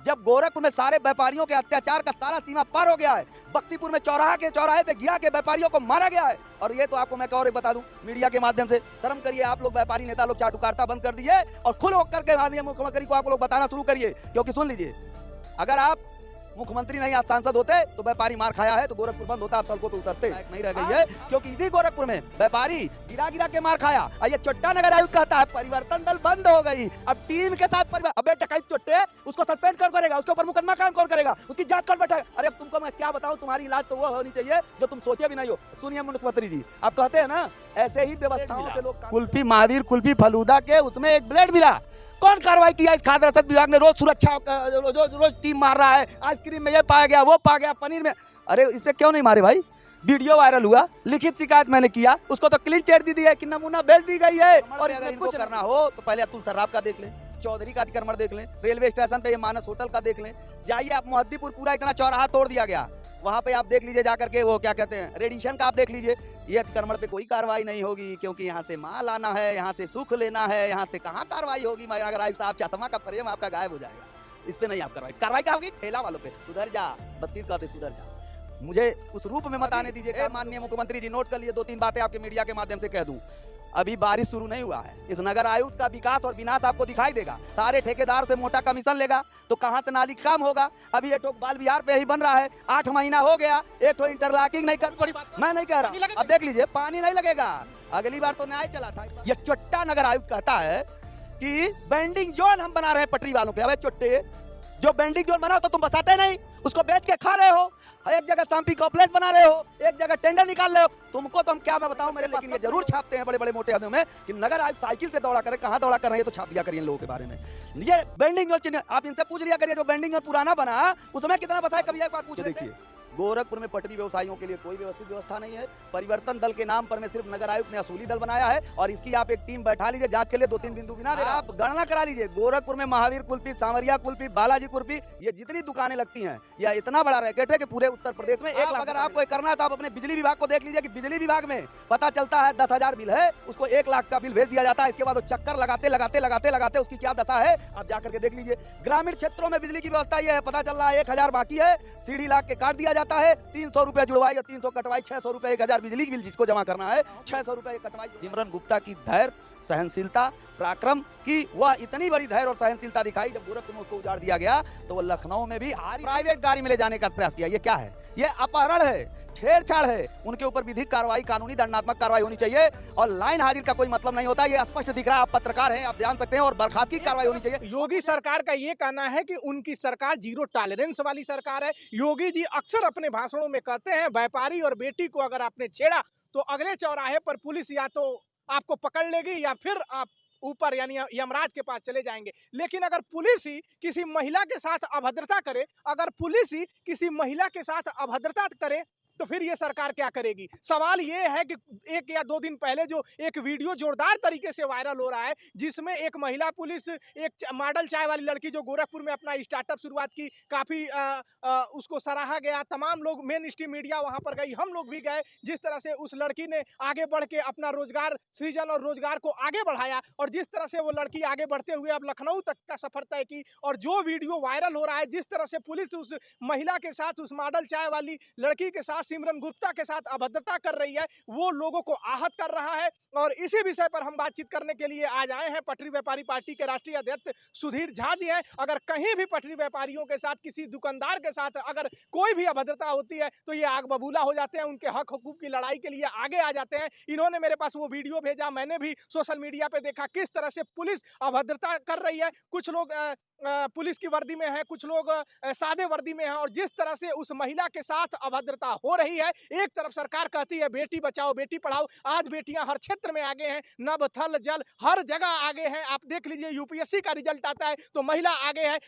जब गोरखपुर में सारे व्यापारियों के अत्याचार का सारा सीमा पार हो गया है, बख्तीपुर में चौराहे पे गिरा के व्यापारियों को मारा गया है। और ये तो आपको मैं और बता दूं मीडिया के माध्यम से, शर्म करिए आप लोग व्यापारी नेता लोग, चाटुकारिता बंद कर दिए और खुल होकर के माननीय मुख्यमंत्री को आप लोग बताना शुरू करिए। क्योंकि सुन लीजिए, अगर आप मुख्यमंत्री नहीं आज सांसद होते तो व्यापारी मार खाया है तो गोरखपुर बंद होता, आप सड़कों पे उतरते नहीं रह गई है। क्योंकि इसी गोरखपुर में व्यापारी गिरा गिरा के मार खाया। और ये चोट्टा नगर आयुक्त कहता है परिवर्तन दल बंद हो गई, अब टीम के साथ अबे डकैत चोट्टे, उसको सस्पेंड कौन करेगा, उसके ऊपर मुकदमा काम कौन करेगा, उसकी जांच कौन बैठाएगा। अरे तुमको मैं क्या बताऊं, तुम्हारी इलाज तो वो होनी चाहिए जो तुम सोचे भी नहीं हो। सुनिए मुख्यमंत्री जी, आप कहते हैं ना ऐसे ही व्यवस्थाओं से लोग, कुल्फी महावीर कुल्फी फलूदा के उसमें एक ब्लेड मिला, कौन कार्रवाई किया इस खाद्य रसद विभाग ने? रोज सुरक्षा रोज टीम मार रहा है, आइसक्रीम में ये पाया गया वो पाया गया, पनीर में, अरे इस पे क्यों नहीं मारे भाई? वीडियो वायरल हुआ, लिखित शिकायत मैंने किया, उसको तो क्लीन चिट दी है कि नमूना भेज दी गई है। और अगर कुछ करना हो तो पहले अब्दुल सर्राफ का देख लें, चौधरी का अतिक्रमण देख लें, रेलवे स्टेशन पे ये मानस होटल का देख लें, जाइए आप मोहद्दीपुर पूरा इतना चौराहा तोड़ दिया गया, वहां पे आप देख लीजिए जाकर के, वो क्या कहते हैं रेडिशन का आप देख लीजिए। ये अतिक्रमण पे कोई कार्रवाई नहीं होगी क्योंकि यहाँ से माल आना है, यहाँ से सुख लेना है, यहाँ से कहाँ कार्रवाई होगी? मैं अगर आयुक्त साहब चश्मा का फ्रेम आपका गायब हो जाएगा, इस पे नहीं आप कार्रवाई क्या होगी? ठेला वालों पे सुधर जा, बत्तीस कहते सुधर जा। मुझे उस रूप में मत आने दीजिए। माननीय मुख्यमंत्री जी नोट कर लिए, 2-3 बातें आपके मीडिया के माध्यम से कह दूं। अभी बारिश शुरू नहीं हुआ है, इस नगर आयुक्त का विकास और विनाश आपको दिखाई देगा। सारे ठेकेदार से मोटा कमीशन लेगा तो कहां से नाली काम होगा? अभी ये टोक बाल बिहार पे ही बन रहा है, 8 महीना हो गया, एक तो इंटरलॉकिंग नहीं कर, मैं नहीं कह रहा, अब देख लीजिए पानी नहीं लगेगा। अगली बार तो न्याय चला था। ये चोट्टा नगर आयुक्त कहता है कि बेंडिंग जोन हम बना रहे हैं पटरी वालों के। अबे चोट्टे, जो बेंडिंग जोन बना तो तुम बसाते नहीं, उसको बेच के खा रहे हो। एक जगह शांति कॉम्प्लेक्स बना रहे हो, एक जगह टेंडर निकाल रहे हो। तुमको तो हम क्या मैं बताऊं मेरे, लेकिन ये जरूर छापते हैं बड़े बड़े मोटे आदमियों में कि नगर आयुक्त साइकिल से दौड़ा करे, कहां दौड़ा कर रहे हैं तो छाप दिया करिए लोगों के बारे में। ये बेंडिंग जोन आप इनसे पूछ लिया करिए, जो बेंडिंग जोन पुराना बना उसमें कितना बताया, कभी एक बार पूछ देखिए। गोरखपुर में पटरी व्यवसायियों के लिए कोई व्यवस्थित व्यवस्था नहीं है। परिवर्तन दल के नाम पर में सिर्फ नगर आयुक्त ने असूली दल बनाया है और इसकी आप एक टीम बैठा लीजिए जांच के लिए, 2-3 बिंदु बिना दे, आप गणना करा लीजिए। गोरखपुर में महावीर कुल्फी, सांवरिया कुल्फी, बालाजी कुल्फी, ये जितनी दुकानें लगती हैं, यह इतना बड़ा रैकेट है कि पूरे उत्तर प्रदेश में 1 लाख। अगर आपको करना है तो आप अपने बिजली विभाग को देख लीजिए कि बिजली विभाग में पता चलता है 10,000 बिल है, उसको 1 लाख का बिल भेज दिया जाता है। इसके बाद वो चक्कर लगाते उसकी क्या दशा है आप जाकर के देख लीजिए। ग्रामीण क्षेत्रों में बिजली की व्यवस्था ये है, पता चल रहा है 1,000 बाकी है, सीढ़ी लाख के काट दिया जाता है, 300 रुपए जुड़वाई या 300 कटवाई, 600 रुपए 1,000 बिजली बिल जिसको जमा करना है, 600 रुपए कटवाई। सिमरन गुप्ता की धैर्य, सहनशीलता, पराक्रम की वह इतनी बड़ी धैर्य और सहनशीलता दिखाई, जब गोरखपुर में उसको उजाड़ दिया गया तो वो लखनऊ में भी प्राइवेट गाड़ी में ले जाने का प्रयास किया। ये क्या है? ये अपहरण है, छेड़छाड़ है। उनके ऊपर विधिक कार्रवाई, कानूनी दंडात्मक कार्रवाई होनी चाहिए और लाइन हाजिर का कोई मतलब नहीं होता। ये स्पष्ट दिख रहा है, आप पत्रकार हैं, आप जान सकते हैं, और बर्खास्तगी की कार्रवाई होनी चाहिए। योगी सरकार का ये कहना है कि उनकी सरकार जीरो टॉलरेंस वाली सरकार है। योगी जी अक्सर अपने भाषणों में कहते हैं व्यापारी और बेटी को अगर आपने छेड़ा तो अगले चौराहे पर पुलिस या तो आपको पकड़ लेगी या फिर आप ऊपर यानी यमराज के पास चले जाएंगे। लेकिन अगर पुलिस ही किसी महिला के साथ अभद्रता करे, अगर पुलिस ही किसी महिला के साथ अभद्रता करे तो फिर ये सरकार क्या करेगी? सवाल ये है कि 1 या 2 दिन पहले जो एक वीडियो जोरदार तरीके से वायरल हो रहा है, जिसमें एक महिला पुलिस, एक मॉडल चाय वाली लड़की जो गोरखपुर में अपना स्टार्टअप शुरुआत की, काफी उसको सराहा गया, तमाम लोग, मेन स्ट्रीम मीडिया वहां पर गई, हम लोग भी गए। जिस तरह से उस लड़की ने आगे बढ़ के अपना रोजगार सृजन और रोजगार को आगे बढ़ाया और जिस तरह से वो लड़की आगे बढ़ते हुए अब लखनऊ तक का सफर तय की, और जो वीडियो वायरल हो रहा है, जिस तरह से पुलिस उस महिला के साथ, उस मॉडल चाय वाली लड़की के साथ, सिमरन गुप्ता के साथ अभद्रता कर रही है, वो लोगों को आहत कर रहा है। और इसी विषय पर हम बातचीत करने के लिए आज आए हैं। पटरी व्यापारी पार्टी के राष्ट्रीय अध्यक्ष सुधीर झा जी हैं। अगर कहीं भी पटरी व्यापारियों के साथ, किसी दुकानदार के साथ अगर कोई भी अभद्रता होती है तो ये आग बबूला हो जाते हैं, उनके हक हुकूक की लड़ाई के लिए आगे आ जाते हैं। इन्होंने मेरे पास वो वीडियो भेजा, मैंने भी सोशल मीडिया पे देखा किस तरह से पुलिस अभद्रता कर रही है। कुछ लोग पुलिस की वर्दी में है, कुछ लोग सादे वर्दी में हैं, और जिस तरह से उस महिला के साथ अभद्रता हो रही है, एक तरफ सरकार कहती है बेटी बचाओ बेटी पढ़ाओ, आज बेटियां हर क्षेत्र में आगे हैं, नभ थल जल हर जगह आगे हैं। आप देख लीजिए यूपीएससी का रिजल्ट आता है तो महिला आगे है,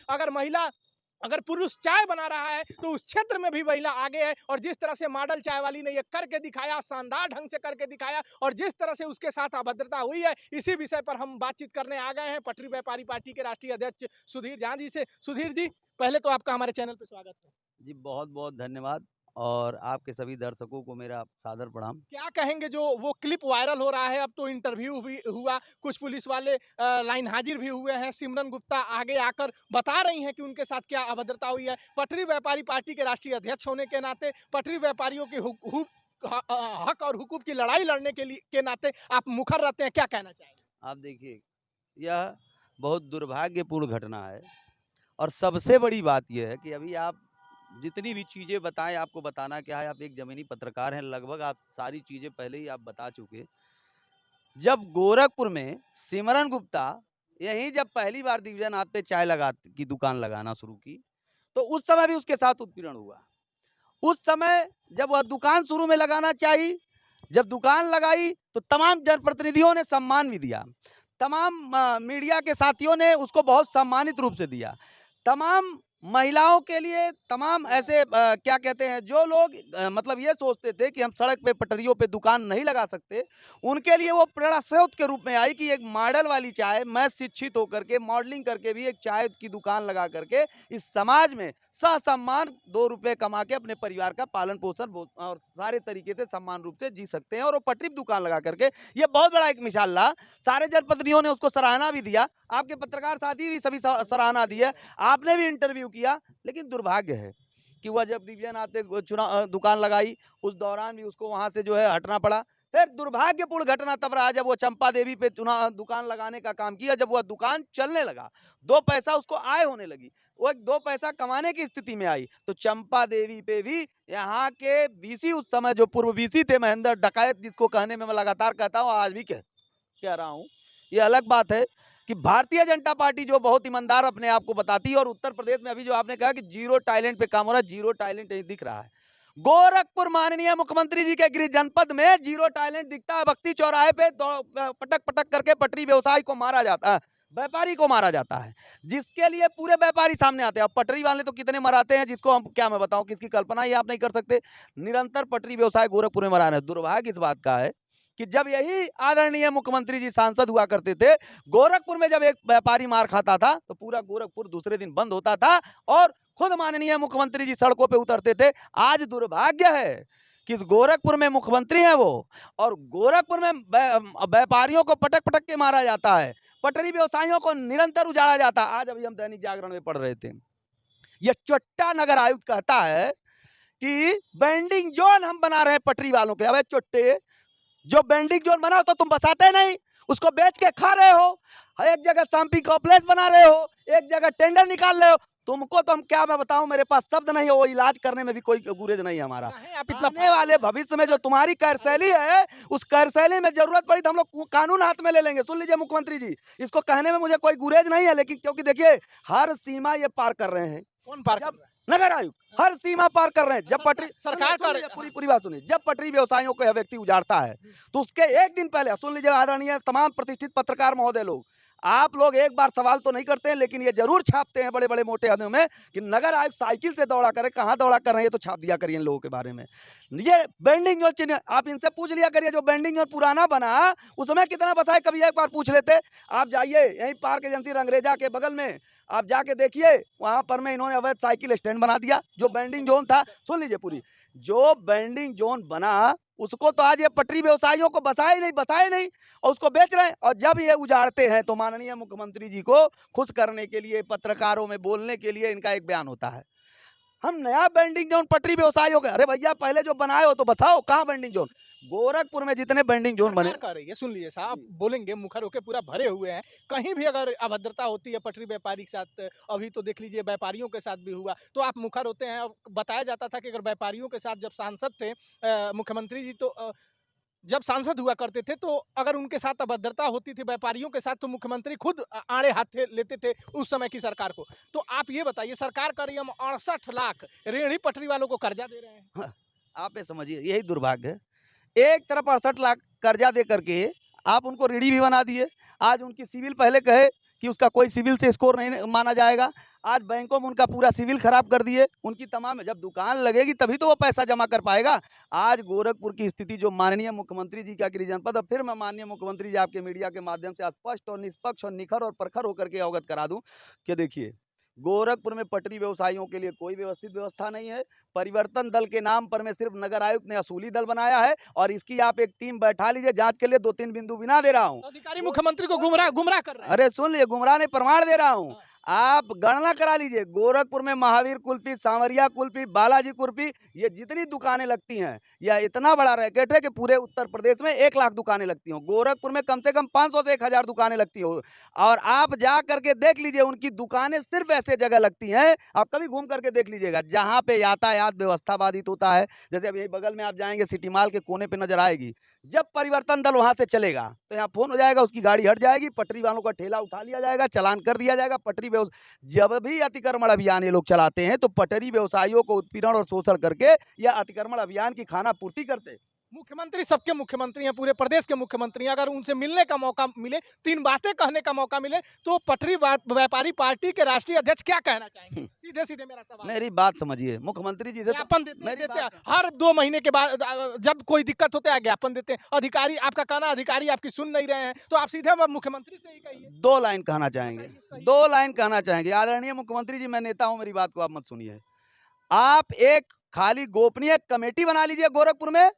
अगर पुरुष चाय बना रहा है तो उस क्षेत्र में भी महिला आगे है। और जिस तरह से मॉडल चाय वाली ने ये करके दिखाया, शानदार ढंग से करके दिखाया, और जिस तरह से उसके साथ अभद्रता हुई है, इसी विषय पर हम बातचीत करने आ गए हैं पटरी व्यापारी पार्टी के राष्ट्रीय अध्यक्ष सुधीर झा जी से। सुधीर जी, पहले तो आपका हमारे चैनल पर स्वागत है। जी बहुत बहुत धन्यवाद। और आपके सभी दर्शकों को मेरा सादर प्रणाम। क्या कहेंगे जो वो क्लिप वायरल हो रहा है, अब तो इंटरव्यू भी हुआ, कुछ पुलिस वाले लाइन हाजिर भी हुए हैं, सिमरन गुप्ता आगे आकर बता रही हैं कि उनके साथ क्या अभद्रता हुई है। पटरी व्यापारी पार्टी के राष्ट्रीय अध्यक्ष होने के नाते पटरी व्यापारियों के हक और हुकूक की लड़ाई लड़ने के लिए के नाते आप मुखर रहते हैं, क्या कहना चाहेंगे? आप देखिए, यह बहुत दुर्भाग्यपूर्ण घटना है और सबसे बड़ी बात यह है कि अभी आप जितनी भी चीज़ें बताएँ, आपको बताना क्या है, आप एक ज़मीनी पत्रकार हैं, लगभग आप सारी चीज़ें पहले ही आप बता चुके। जब गोरखपुर में सिमरन गुप्ता यहीं जब पहली बार दिव्यानाथ पे चाय लगा की दुकान लगाना शुरू की, तो उस समय भी उसके साथ उत्पीड़न हुआ। उस समय जब वह दुकान शुरू में लगाना चाहिए, जब दुकान लगाई तो तमाम जनप्रतिनिधियों ने सम्मान भी दिया। तमाम मीडिया के साथियों ने उसको बहुत सम्मानित रूप से दिया। तमाम महिलाओं के लिए तमाम ऐसे क्या कहते हैं जो लोग मतलब ये सोचते थे कि हम सड़क पे पटरियों पे दुकान नहीं लगा सकते, उनके लिए वो प्रेरणा स्रोत के रूप में आई कि एक मॉडल वाली चाय, मैं शिक्षित होकर के मॉडलिंग करके भी एक चाय की दुकान लगा करके इस समाज में ससम्मान 2 रुपए कमा के अपने परिवार का पालन-पोषण और सारे तरीके से सम्मान रूप से जी सकते हैं और वो पटरी पे दुकान लगा करके ये बहुत बड़ा एक मिसाल रहा। सारे जनप्रतिनिधियों ने उसको सराहना भी दिया, आपके पत्रकार साथी भी सभी सराहना दी है, आपने भी इंटरव्यू किया, लेकिन दुर्भाग्य है कि वह जब दिव्यानाथ पे दुकान लगाई, उस दौरान भी उसको वहाँ से जो है हटना पड़ा। फिर दुर्भाग्यपूर्ण घटना तब रहा जब वो चंपा देवी पे दुकान लगाने का काम किया, जब वह दुकान चलने लगा, 2 पैसा उसको आय होने लगी, वो एक 2 पैसा कमाने की स्थिति में आई, तो चंपा देवी पे भी यहाँ के वीसी उस समय जो पूर्व वीसी थे महेंद्र डकायत जिसको कहने में मैं लगातार कहता हूँ, आज भी कह रहा हूँ। ये अलग बात है कि भारतीय जनता पार्टी जो बहुत ईमानदार अपने आप को बताती है और उत्तर प्रदेश में अभी जो आपने कहा कि जीरो टैलेंट पे काम हो रहा है, जीरो टैलेंट नहीं दिख रहा है। गोरखपुर माननीय मुख्यमंत्री जी के गृह जनपद में जीरो टैलेंट दिखता है। बख्ती चौराहे पे पटक पटक करके पटरी व्यवसायी को मारा जाता है, व्यापारी को मारा जाता है, जिसके लिए पूरे व्यापारी सामने आते हैं। अब पटरी वाले तो कितने मराते हैं जिसको हम क्या मैं बताऊं, किसकी कल्पना ही आप नहीं कर सकते। निरंतर पटरी व्यवसाय गोरखपुर में मरा रहे हैं। दुर्भाग्य इस बात का है कि जब यही आदरणीय मुख्यमंत्री जी सांसद हुआ करते थे, गोरखपुर में जब एक व्यापारी मार खाता था तो पूरा गोरखपुर दूसरे दिन बंद होता था और खुद माननीय मुख्यमंत्री जी सड़कों पे उतरते थे। आज दुर्भाग्य है कि गोरखपुर में मुख्यमंत्री हैं वो और गोरखपुर में व्यापारियों को पटक पटक के मारा जाता है, पटरी व्यवसायियों को निरंतर उजाड़ा जाता है। आज अभी हम दैनिक जागरण में पढ़ रहे थे, ये चोट्टा नगर आयुक्त कहता है कि बेंडिंग जोन हम बना रहे हैं पटरी वालों के। अबे चोट्टे, जो बेंडिंग जोन बना तो तुम बसाते नहीं, उसको बेच के खा रहे हो। एक जगह शांति कॉम्प्लेक्स बना रहे हो, एक जगह टेंडर निकाल रहे हो। तुमको तो हम क्या मैं बताऊं, मेरे पास शब्द नहीं है, वो इलाज करने में भी कोई गुरेज नहीं है हमारा। आप इतना आने वाले भविष्य में जो तुम्हारी कार्यशैली है, उस कार्यशैली में जरूरत पड़ी तो हम लोग कानून हाथ में ले लेंगे। सुन लीजिए मुख्यमंत्री जी, इसको कहने में मुझे कोई गुरेज नहीं है, लेकिन क्योंकि देखिए हर सीमा ये पार कर रहे हैं। कौन पार कर जब रहा है? नगर आयुक्त हर सीमा पार कर रहे हैं। जब पटरी सरकार सुनिए, कर पूरी पूरी बात सुनिए, जब पटरी व्यवसायियों को यह व्यक्ति उजाड़ता है तो उसके एक दिन पहले सुन लीजिए आदरणीय तमाम प्रतिष्ठित पत्रकार महोदय लोग, आप लोग एक बार सवाल तो नहीं करते हैं, लेकिन ये जरूर छापते हैं बड़े बड़े मोटे आदमियों में कि नगर आयुक्त साइकिल से दौड़ा करे, कहाँ दौड़ा कर रहे हैं, तो छाप दिया करिए इन लोगों के बारे में। ये बेंडिंग जोन चिन्ह आप इनसे पूछ लिया करिए, जो बेंडिंग जोन पुराना बना उसमें कितना बसाए, कभी एक बार पूछ लेते। आप जाइए यहीं पार्क एजेंसी रंगरेजा के बगल में, आप जाके देखिए, वहां पर में इन्होंने अवैध साइकिल स्टैंड बना दिया। जो बेंडिंग जोन था, सुन लीजिए पूरी, जो बेंडिंग जोन बना उसको तो आज ये पटरी व्यवसायियों को बसाए नहीं और उसको बेच रहे हैं। और जब ये उजाड़ते हैं तो माननीय मुख्यमंत्री जी को खुश करने के लिए, पत्रकारों में बोलने के लिए इनका एक बयान होता है, हम नया बेंडिंग जोन पटरी व्यवसाय हो गए। अरे भैया पहले जो बनाए हो तो बताओ कहाँ बेंडिंग जोन। गोरखपुर में जितने बेंडिंग जोन बने, सरकार कर रही है, सुन लीजिए साहब, बोलेंगे मुखर होके पूरा भरे हुए हैं। कहीं भी अगर अभद्रता होती है पटरी व्यापारी के साथ, अभी तो देख लीजिए व्यापारियों के साथ भी हुआ, तो आप मुखर होते हैं। अब बताया जाता था कि अगर व्यापारियों के साथ जब सांसद थे मुख्यमंत्री जी, तो जब सांसद हुआ करते थे तो अगर उनके साथ अभद्रता होती थी व्यापारियों के साथ, तो मुख्यमंत्री खुद आड़े हाथ लेते थे उस समय की सरकार को। तो आप ये बताइए, सरकार कर रही है, हम 68 लाख रेहड़ी पटरी वालों को कर्जा दे रहे हैं। हाँ, आप ये समझिए यही दुर्भाग्य है। एक तरफ 68 लाख कर्जा दे करके आप उनको रीढ़ी भी बना दिए। आज उनकी सिविल पहले कहे कि उसका कोई सिविल से स्कोर नहीं माना जाएगा, आज बैंकों में उनका पूरा सिविल खराब कर दिए। उनकी तमाम, जब दुकान लगेगी तभी तो वो पैसा जमा कर पाएगा। आज गोरखपुर की स्थिति जो माननीय मुख्यमंत्री जी का गृह जनपद, अब फिर मैं माननीय मुख्यमंत्री जी आपके मीडिया के माध्यम से स्पष्ट और निष्पक्ष और निखर और प्रखर होकर के अवगत करा दूं कि देखिए गोरखपुर में पटरी व्यवसायियों के लिए कोई व्यवस्थित व्यवस्था नहीं है। परिवर्तन दल के नाम पर में सिर्फ नगर आयुक्त ने असूली दल बनाया है और इसकी आप एक टीम बैठा लीजिए जांच के लिए, 2-3 बिंदु बिना दे रहा हूँ। तो अधिकारी मुख्यमंत्री को गुमराह गुमराह कर रहे हैं। अरे सुन लीजिए, गुमराह नहीं, प्रमाण दे रहा हूँ। हाँ। आप गणना करा लीजिए, गोरखपुर में महावीर कुल्फी, सांवरिया कुल्फी, बालाजी कुल्फी, ये जितनी दुकानें लगती हैं, यह इतना बड़ा रैकेट है कि पूरे उत्तर प्रदेश में 1 लाख दुकानें लगती हों। गोरखपुर में कम से कम 500 से 1000 दुकानें लगती हो और आप जा करके देख लीजिए, उनकी दुकानें सिर्फ ऐसे जगह लगती हैं, आप कभी घूम करके देख लीजिएगा, जहाँ पे यातायात व्यवस्था बाधित होता है। जैसे अब यही बगल में आप जाएँगे, सिटी मॉल के कोने पे नज़र आएगी। जब परिवर्तन दल वहाँ से चलेगा, तो यहाँ फ़ोन हो जाएगा, उसकी गाड़ी हट जाएगी, पटरी वालों का ठेला उठा लिया जाएगा, चालान कर दिया जाएगा। पटरी व्यवस जब भी अतिक्रमण अभियान ये लोग चलाते हैं, तो पटरी व्यवसायियों को उत्पीड़न और शोषण करके या अतिक्रमण अभियान की खाना-पूर्ति करते हैं। मुख्यमंत्री सबके मुख्यमंत्री हैं, पूरे प्रदेश के मुख्यमंत्री हैं। अगर उनसे मिलने का मौका मिले, 3 बातें कहने का मौका मिले, तो पटरी व्यापारी पार्टी के राष्ट्रीय अध्यक्ष क्या कहना चाहेंगे? सीधे-सीधे मेरा सवाल है। मेरी बात समझिए, मुख्यमंत्री जी से तो ज्ञापन देते मेरी देते हैं। बात हर 2 महीने के बाद जब कोई दिक्कत होता है ज्ञापन देते हैं। अधिकारी आपका कहना अधिकारी आपकी सुन नहीं रहे हैं, तो आप सीधे अब मुख्यमंत्री से ही कहिए। 2 लाइन कहना चाहेंगे, कहिए, कहिए। 2 लाइन कहना चाहेंगे। आदरणीय मुख्यमंत्री जी, मैं नेता हूँ, मेरी बात को आप मत सुनिए। आप एक खाली गोपनीय कमेटी बना लीजिए गोरखपुर में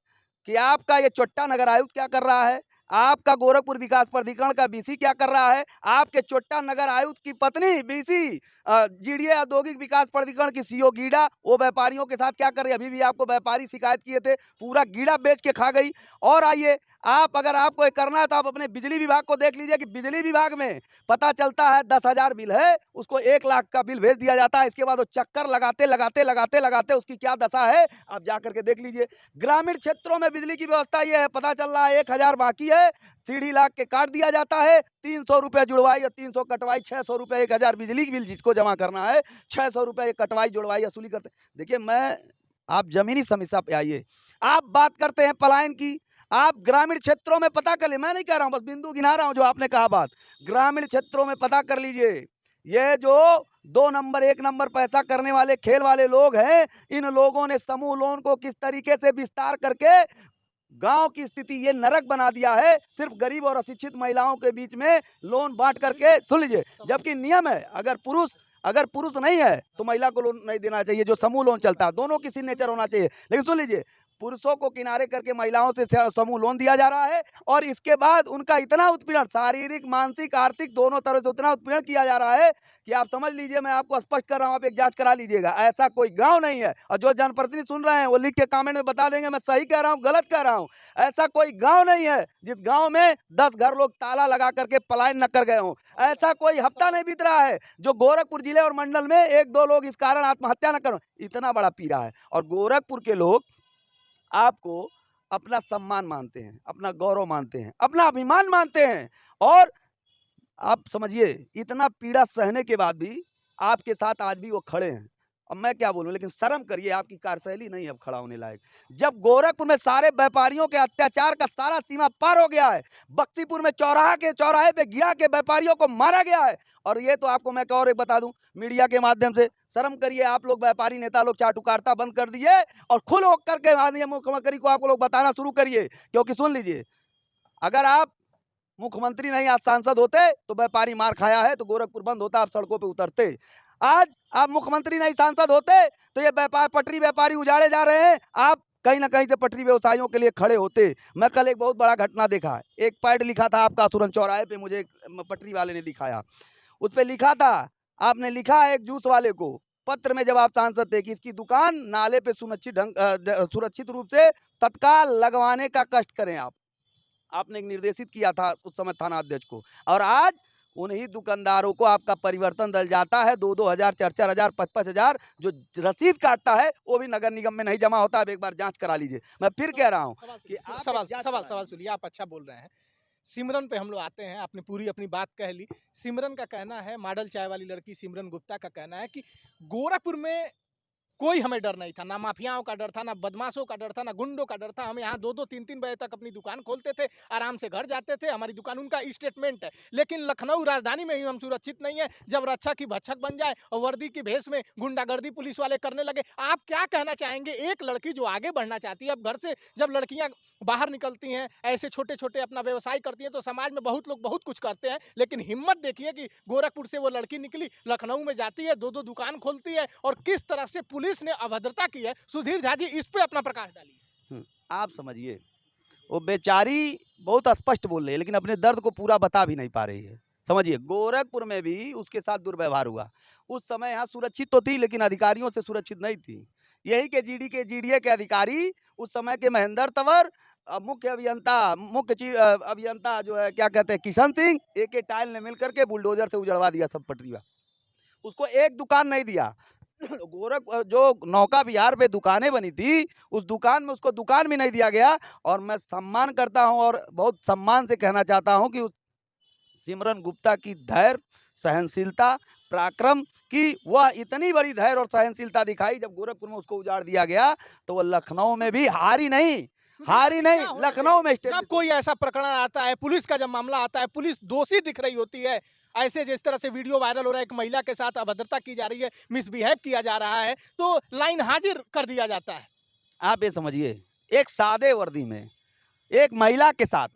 कि आपका ये चोट्टा नगर आयुक्त क्या कर रहा है, आपका गोरखपुर विकास प्राधिकरण का बीसी क्या कर रहा है, आपके चोट्टा नगर आयुक्त की पत्नी बीसी जीडीए औद्योगिक विकास प्राधिकरण की सीओ गीड़ा, वो व्यापारियों के साथ क्या कर रही है। अभी भी आपको व्यापारी शिकायत किए थे, पूरा गीड़ा बेच के खा गई। और आइए, आप अगर आपको ये करना है तो आप अपने बिजली विभाग को देख लीजिए कि बिजली विभाग में पता चलता है 10,000 बिल है, उसको 1 लाख का बिल भेज दिया जाता है। इसके बाद वो चक्कर लगाते उसकी क्या दशा है, आप जा करके देख लीजिए। ग्रामीण क्षेत्रों में बिजली की व्यवस्था ये है, पता चल रहा है 1,000 बाकी है, सीढ़ी लाख के काट दिया जाता है, 300 रुपए जुड़वाई और 300 कटवाई, 600 रुपए 1,000 बिजली की बिल जिसको जमा करना है, 600 रुपए कटवाई जुड़वाई वसूली करते हैं। देखिए, आप जमीनी समस्या पे आइए, आप बात करते हैं पलायन की, आप ग्रामीण क्षेत्रों में पता कर ले, मैं नहीं कह रहा हूं, बस बिंदु गिना रहा हूं जो आपने कहा बात। ग्रामीण क्षेत्रों में पता कर लीजिए, ये जो 2 नंबर 1 नंबर पैसा करने वाले खेल वाले लोग हैं, इन लोगों ने समूह लोन को किस तरीके से विस्तार करके गांव की स्थिति ये नरक बना दिया है। सिर्फ गरीब और अशिक्षित महिलाओं के बीच में लोन बांट करके, सुन लीजिए, जबकि नियम है अगर पुरुष नहीं है तो महिला को लोन नहीं देना चाहिए। जो समूह लोन चलता है, दोनों की सिग्नेचर होना चाहिए। लेकिन सुन लीजिए, पुरुषों को किनारे करके महिलाओं से समूह लोन दिया जा रहा है और इसके बाद उनका इतना उत्पीड़न, शारीरिक, मानसिक, आर्थिक दोनों तरह से उतना उत्पीड़न किया जा रहा है कि आप समझ लीजिए, मैं आपको स्पष्ट कर रहा हूं, आप एक जांच करा लीजिएगा। ऐसा कोई गांव नहीं है, और जो जनप्रतिनिधि सुन रहे हैं वो लिख के कमेंट में बता देंगे मैं सही कह रहा हूं गलत कह रहा हूं। ऐसा कोई गांव नहीं है जिस गांव में 10 घर लोग ताला लगा करके पलायन न कर गए हों। ऐसा कोई हफ्ता नहीं बीत रहा है जो गोरखपुर जिले और मंडल में 1-2 लोग इस कारण आत्महत्या न करो। इतना बड़ा पीड़ा है और गोरखपुर के लोग आपको अपना सम्मान मानते हैं, अपना गौरव मानते हैं, अपना अभिमान मानते हैं। और आप समझिए, इतना पीड़ा सहने के बाद भी आपके साथ आज भी वो खड़े हैं। अब मैं क्या बोलूं, लेकिन शर्म करिए, आपकी कार्यशैली नहीं है अब खड़ा होने लायक। जब गोरखपुर में सारे व्यापारियों के अत्याचार का सारा सीमा पार हो गया है, बख्तीपुर में चौराहे पे गिरा के व्यापारियों को मारा गया है। और ये तो आपको मैं और एक बता दूं मीडिया के माध्यम से, शर्म करिए, आप लोग व्यापारी नेता लोग चाटुकारिता बंद कर दिए और खुल होकर के माननीय मुख्यमंत्री को आप लोग बताना शुरू करिए। क्योंकि सुन लीजिए, अगर आप मुख्यमंत्री नहीं आज सांसद होते तो व्यापारी मार खाया है तो गोरखपुर बंद होता, आप सड़कों पे उतरते। आज आप मुख्यमंत्री नहीं सांसद होते तो ये पटरी व्यापारी उजाड़े जा रहे हैं, आप कहीं ना कहीं से पटरी व्यवसायियों के लिए खड़े होते। मैं कल एक बहुत बड़ा घटना देखा, एक पैड लिखा था आपका सुरन चौराहे पे, मुझे पटरी वाले ने दिखाया, उस पर लिखा था, आपने लिखा है एक जूस वाले को पत्र में जब आप सांसद थे कि इसकी दुकान नाले पे सुरक्षित रूप से तत्काल लगवाने का कष्ट करें। आपने एक निर्देशित किया था उस समय थाना अध्यक्ष को, और आज उन्हीं दुकानदारों को आपका परिवर्तन दल जाता है, 2-2 हजार, 4-4 हजार, 5-5 हजार जो रसीद काटता है, वो भी नगर निगम में नहीं जमा होता। अब एक बार जांच करा लीजिए। मैं फिर कह रहा हूं कि आप सवाल सुनिए, आप अच्छा बोल रहे हैं। सिमरन पे हम लोग आते हैं, आपने पूरी अपनी बात कह ली। सिमरन का कहना है, मॉडल चाय वाली लड़की सिमरन गुप्ता का कहना है कि गोरखपुर में कोई हमें डर नहीं था, ना माफियाओं का डर था, ना बदमाशों का डर था, ना गुंडों का डर था। हम यहाँ 2-2 3-3 बजे तक अपनी दुकान खोलते थे, आराम से घर जाते थे। हमारी दुकान उनका स्टेटमेंट है। लेकिन लखनऊ राजधानी में ही हम सुरक्षित नहीं है। जब रक्षा की भक्षक बन जाए और वर्दी की भेष में गुंडागर्दी पुलिस वाले करने लगे। आप क्या कहना चाहेंगे एक लड़की जो आगे बढ़ना चाहती है, अब घर से जब लड़कियां बाहर निकलती हैं, ऐसे छोटे-छोटे अपना व्यवसाय करती हैं, तो समाज में बहुत लोग बहुत कुछ करते हैं। लेकिन हिम्मत देखिए कि गोरखपुर से वो लड़की निकली, लखनऊ में जाती है, 2-2 दुकान खोलती है और किस तरह से पुलिस ने अभद्रता की है। सुधीर झा जी इस पे अपना प्रकाश डालिए। आप समझिए, वो बेचारी बहुत स्पष्ट बोल रही है, लेकिन अपने दर्द को पूरा बता भी नहीं पा रही है। समझिए, गोरखपुर में भी उसके साथ दुर्व्यवहार हुआ। उस समय यहाँ सुरक्षित तो थी, लेकिन अधिकारियों से सुरक्षित नहीं थी। यही के जीडीए के अधिकारी उस समय के महेंद्र तंवर, अभियंता जो है क्या कहते हैं किशन सिंह, एके टाइल ने मिलकर के बुलडोजर से उजड़वा दिया सब पटरिया। उसको एक दुकान नहीं दिया। जो नौका विहार पे दुकानें बनी थी, उस दुकान में उसको दुकान भी नहीं दिया गया। और मैं सम्मान करता हूं और बहुत सम्मान से कहना चाहता हूं कि सिमरन गुप्ता की धैर्य, सहनशीलता, पराक्रम की वह इतनी बड़ी धैर्य और सहनशीलता दिखाई। जब गोरखपुर में उसको उजाड़ दिया गया, तो वह लखनऊ में भी हारी नहीं, लखनऊ में जब कोई ऐसा प्रकरण आता है, पुलिस का जब मामला आता है, पुलिस दोषी दिख रही होती है, ऐसे जिस तरह से वीडियो वायरल हो रहा है, एक महिला के साथ अभद्रता की जा रही है, मिसबिहेव किया जा रहा है, तो लाइन हाजिर कर दिया जाता है। आप ये समझिए, एक सादे वर्दी में एक महिला के साथ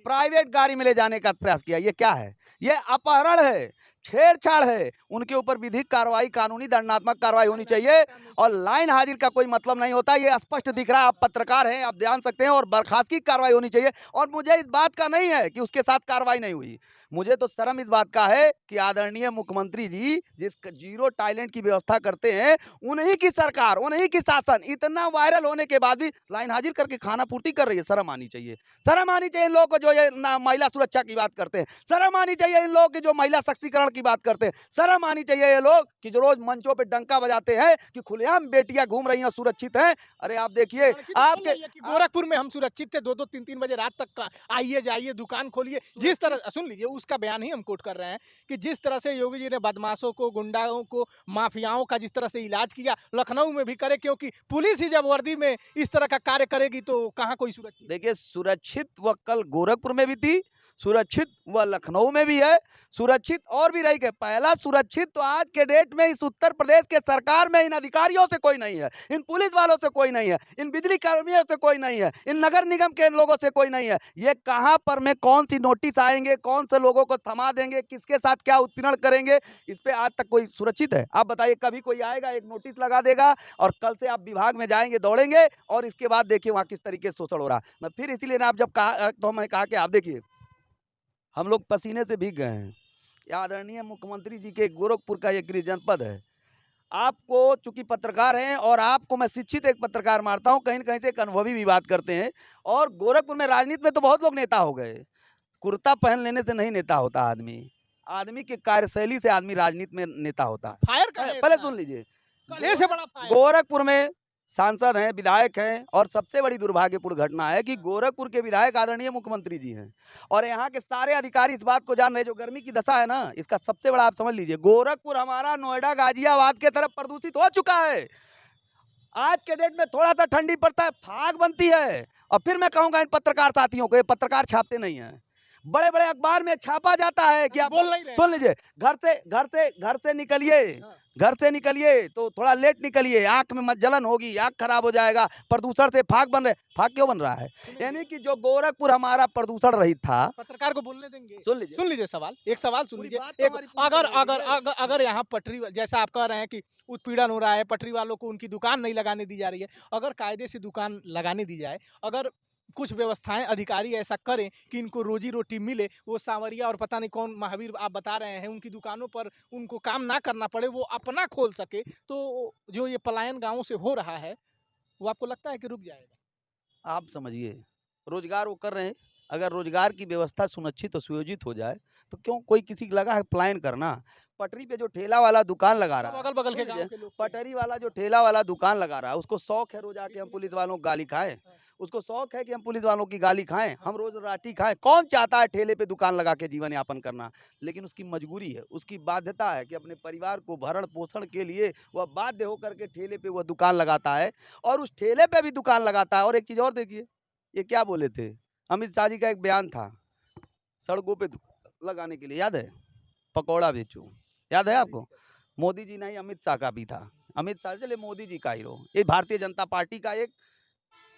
प्राइवेट गाड़ी में ले जाने का प्रयास किया। ये क्या है? ये अपहरण है, छेड़छाड़ है। उनके ऊपर विधिक कार्रवाई, कानूनी दंडात्मक कार्रवाई होनी चाहिए और लाइन हाजिर का कोई मतलब नहीं होता। ये स्पष्ट दिख रहा है, आप पत्रकार हैं, आप जान सकते हैं। और बर्खास्तगी की कार्रवाई होनी चाहिए। और मुझे इस बात का नहीं है कि उसके साथ कार्रवाई नहीं हुई। मुझे तो शर्म इस बात का है कि आदरणीय मुख्यमंत्री जी जिस जीरो टॉयलेट की व्यवस्था करते हैं, उन्हीं की सरकार, उन्हीं की शासन इतना वायरल होने के बाद भी लाइन हाजिर करके खाना पूर्ति कर रही है। शर्म आनी चाहिए, शर्म आनी चाहिए इन लोगों को जो ये महिला सुरक्षा की बात करते हैं। शर्म आनी चाहिए इन लोगों की जो महिला सशक्तिकरण की बात करते हैं। शर्म आनी चाहिए ये लोग कि जो रोज मंचों पे डंका बजाते हैं कि खुलेआम बेटियां घूम रही हैं, सुरक्षित हैं। अरे आप देखिए, आपके गोरखपुर में हम सुरक्षित थे, 2-2 3-3 बजे रात तक का आइए जाइए दुकान खोलिए। जिस तरह सुन लीजिए, उसका बयान ही हम कोट कर रहे हैं कि जिस तरह से योगी जी ने बदमाशों को, गुंडाओं को, माफियाओं का जिस तरह से इलाज किया, लखनऊ में भी करे, क्योंकि पुलिस ही जब वर्दी में इस तरह का कार्य करेगी तो कहाँ कोई सुरक्षित। देखिए, सुरक्षित वह कल गोरखपुर में भी थी, सुरक्षित वह लखनऊ में भी है, सुरक्षित और भी रही। के पहला सुरक्षित तो आज के डेट में इस उत्तर प्रदेश के सरकार में इन अधिकारियों से कोई नहीं है, इन पुलिस वालों से कोई नहीं है, इन बिजली कर्मियों से कोई नहीं है, इन नगर निगम के लोगों से कोई नहीं है। ये कहां पर में कौन सी नोटिस आएंगे, कौन से लोगों को थमा देंगे, किसके साथ क्या उत्पीड़न करेंगे, इस पे आज तक कोई सुरक्षित है? आप बताइए, कभी कोई आएगा, एक नोटिस लगा देगा और कल से आप विभाग में जाएंगे, दौड़ेंगे और इसके बाद देखिए वहां किस तरीके से शोषण हो रहा है। मैं फिर इसीलिए ना, आप जब कहा तो मैंने कहा कि आप देखिए, हम लोग पसीने से भीग गए हैं। ये आदरणीय मुख्यमंत्री जी के गोरखपुर का ये गृह जनपद है। आपको चूंकि पत्रकार हैं और आपको मैं शिक्षित एक पत्रकार मानता हूं, कहीं न कहीं से एक अनुभवी भी बात करते हैं। और गोरखपुर में राजनीति में तो बहुत लोग नेता हो गए। कुर्ता पहन लेने से नहीं नेता होता आदमी, आदमी की कार्यशैली से आदमी राजनीति में नेता होता है। फायर का पहले सुन लीजिए, कले से बड़ा फायर। गोरखपुर में सांसद हैं, विधायक हैं, और सबसे बड़ी दुर्भाग्यपूर्ण घटना है कि गोरखपुर के विधायक आदरणीय मुख्यमंत्री जी हैं और यहाँ के सारे अधिकारी इस बात को जान रहे हैं। जो गर्मी की दशा है ना, इसका सबसे बड़ा आप समझ लीजिए, गोरखपुर हमारा नोएडा गाजियाबाद के तरफ प्रदूषित हो चुका है। आज के डेट में थोड़ा सा ठंडी पड़ता है, फाग बनती है। और फिर मैं कहूंगा इन पत्रकार साथियों को, ये पत्रकार छापते नहीं है, बड़े बड़े अखबार में छापा जाता है कि आप बोल नहीं रहे। सुन लीजिए, घर से निकलिए, घर से निकलिए तो थोड़ा लेट निकलिए, आंख में मत जलन होगी, आंख खराब हो जाएगा, प्रदूषण से फाग बन रहे। फाग क्यों बन रहा है? यानी कि जो गोरखपुर हमारा प्रदूषण रहित था। पत्रकार को बोलने देंगे? सुन लीजिए सवाल, एक सवाल सुन पूरी लीजिए। बात तो एक हमारी पूरी अगर करने अगर दीजिए। अगर अगर यहाँ पटरी, जैसा आप कह रहे हैं कि उत्पीड़न हो रहा है, पटरी वालों को उनकी दुकान नहीं लगाने दी जा रही है, अगर कायदे से दुकान लगाने दी जाए, अगर कुछ व्यवस्थाएं अधिकारी ऐसा करें कि इनको रोजी रोटी मिले, वो सांवरिया और पता नहीं कौन महावीर आप बता रहे हैं, उनकी दुकानों पर उनको काम ना करना पड़े, वो अपना खोल सके, तो जो ये पलायन गाँवों से हो रहा है वो आपको लगता है कि रुक जाएगा? आप समझिए, रोजगार वो कर रहे हैं, अगर रोजगार की व्यवस्था सुनिश्चित और सुयोजित हो जाए तो क्यों कोई किसी को लगा है प्लान करना। पटरी पे जो ठेला वाला दुकान लगा सब रहा है, अगल बगल के सुन गांव लीजिए, के लोग थे। पटरी वाला जो ठेला वाला दुकान लगा रहा है उसको शौक है रोज आके हम पुलिस वालों को गाली खाएं। हाँ। उसको शौक है कि हम पुलिस वालों की गाली खाएं, हाँ। हम रोज राटी खाएं। कौन चाहता है ठेले पे दुकान लगा के जीवन यापन करना? लेकिन उसकी मजबूरी है, उसकी बाध्यता है कि अपने परिवार को भरण पोषण के लिए वह बाध्य होकर के ठेले पे वह दुकान लगाता है, और उस ठेले पे भी दुकान लगाता है। और एक चीज और देखिए, ये क्या बोले थे, अमित शाह जी का एक बयान था सड़कों पे लगाने के लिए, याद है? पकौड़ा बेचो, याद है आपको? मोदी जी नहीं, अमित शाह का भी था। अमित शाह चले, मोदी जी का ही रहो। ये भारतीय जनता पार्टी का एक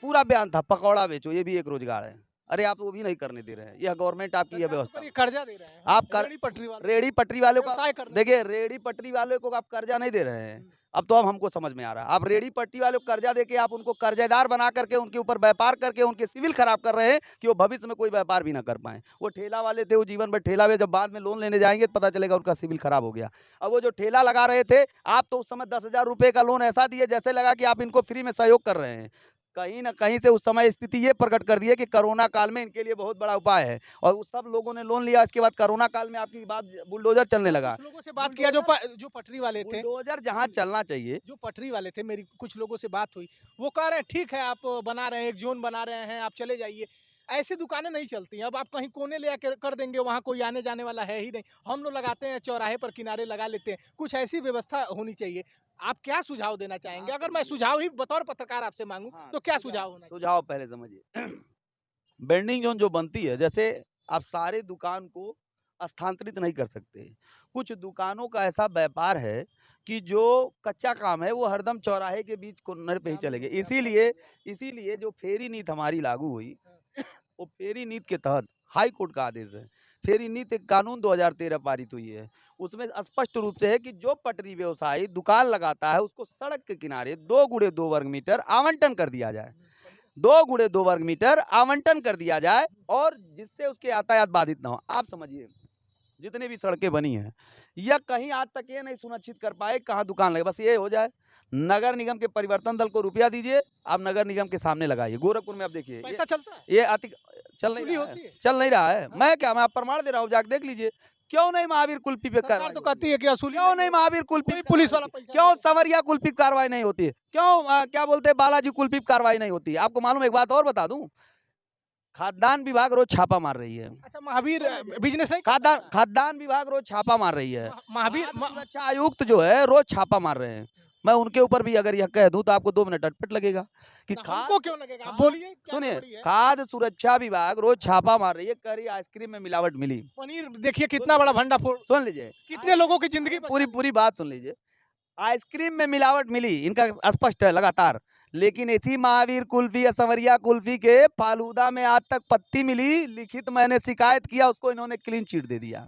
पूरा बयान था, पकौड़ा बेचो, ये भी एक रोजगार है। अरे आप वो भी नहीं करने दे रहे हैं, यह गवर्नमेंट आपकी यह सरकार के व्यवस्था। ऊपर ये कर्जा दे रहे हैं। आप कर रेहड़ी पटरी वाले रेहड़ी पटरी वालों का व्यवसाय करने देखिए, रेहड़ी पटरी वालों को आप कर्जा नहीं दे रहे हैं। अब हमको समझ में आ रहा है, आप रेहड़ी पटरी वालों को कर्जा देके आप उनको कर्जेदार बना करके उनके ऊपर व्यापार करके उनके सिविल खराब कर रहे हैं कि वो भविष्य में कोई व्यापार भी ना कर पाए। वो ठेला वाले थे, वो जीवन भर ठेला में, जब बाद में लोन लेने जाएंगे तो पता चलेगा उनका सिविल खराब हो गया। अब वो जो ठेला लगा रहे थे, आप तो उस समय 10,000 रुपए का लोन ऐसा दिए जैसे लगा कि आप इनको फ्री में सहयोग कर रहे हैं। कहीं ना कहीं से उस समय स्थिति ये प्रकट कर दी है कि कोरोना काल में इनके लिए बहुत बड़ा उपाय है, और उस सब लोगों ने लोन लिया। इसके बाद कोरोना काल में आपकी बात बुलडोजर चलने लगा। कुछ लोगों से बात किया जो पटरी वाले थे, बुलडोजर जहाँ चलना चाहिए, जो पटरी वाले थे, मेरी कुछ लोगों से बात हुई, वो कह रहे हैं ठीक है आप बना रहे हैं, एक जोन बना रहे हैं, आप चले जाइए। ऐसी दुकानें नहीं चलती हैं। अब आप कहीं कोने ले आके कर देंगे, वहाँ कोई आने जाने वाला है ही नहीं। हम लोग लगाते हैं चौराहे पर, किनारे लगा लेते हैं। कुछ ऐसी व्यवस्था होनी चाहिए। आप क्या सुझाव देना चाहेंगे? अगर मैं सुझाव ही बतौर पत्रकार आपसे मांगूं हाँ, तो क्या सुझाव होना चाहिए? सुझाव पहले समझिए। बेंडिंग जोन जो बनती है, जैसे आप सारे दुकान को स्थानांतरित नहीं कर सकते। कुछ दुकानों का ऐसा व्यापार है कि जो कच्चा काम है वो हरदम चौराहे के बीच कॉर्नर पे ही चलेंगे। इसीलिए जो फेरी नीति हमारी लागू हुई, वो फेरी नीति के तहत हाई कोर्ट का आदेश है। फेरी नीति एक कानून 2013 पारित हुई है। उसमें स्पष्ट रूप से है कि जो पटरी व्यवसायी दुकान लगाता है उसको सड़क के किनारे 2 गुणे 2 वर्ग मीटर आवंटन कर दिया जाए। 2 गुणे 2 वर्ग मीटर आवंटन कर दिया जाए, और जिससे उसके यातायात बाधित ना हो। आप समझिए, जितनी भी सड़कें बनी हैं, यह कहीं आज तक ये नहीं सुनिश्चित कर पाए कहाँ दुकान लगे। बस ये हो जाए, नगर निगम के परिवर्तन दल को रुपया दीजिए, आप नगर निगम के सामने लगाइए। गोरखपुर में आप देखिए, पैसा चलता है? ये अति चल नहीं वसूली रहा होती है, है? चल नहीं रहा है। हाँ। मैं आप प्रमाण दे रहा हूँ, जाके देख लीजिए। क्यों नहीं महावीर कुल्फी पे सरकार कार्रवाई तो होती कहती है? है कि असुली क्यों नहीं होगी। महावीर कुल्फी कोई पे पुलिस कार्रवाई वाला होती है? पैसा क्यों नहीं देगा। सवरिया कुल्फी पे कार्रवाई नहीं होती है? क्यों क्या बोलते हैं बालाजी कुल्फी पे कार्रवाई नहीं होती है? आपको मालूम है, एक बात और बता दूं, खाद्यान्न विभाग रोज छापा मार रही है। अच्छा, महावीर बिजनेस नहीं करता खाद्यान्न क्या? खाद्यान्न विभाग रोज छापा मार रही है। महावीर खाद्य सुरक्षा आयुक्त जो है रोज छापा मार रहे हैं। मैं उनके ऊपर भी अगर यह कह दूं तो आपको 2 मिनट अटपट लगेगा कि हमको खाद्य क्यों लगेगा? आप खाद्य बोलिए क्या सुनिए, गड़बड़ी है? खाद्य सुरक्षा विभाग रोज छापा मार रही है, कह रही आइसक्रीम में मिलावट मिली। पनीर देखिए कितना बड़ा भंडाफोड़, सुन लीजिए, कितने लोगों की जिंदगी बचा पूरी ली। पूरी बात सुन लीजिए। आइसक्रीम में मिलावट मिली, इनका स्पष्ट है लगातार। लेकिन इसी महावीर कुल्फी या संवरिया कुल्फी के फालूदा में आज तक पत्ती मिली, लिखित मैंने शिकायत किया, उसको इन्होंने क्लीन चिट दे दिया।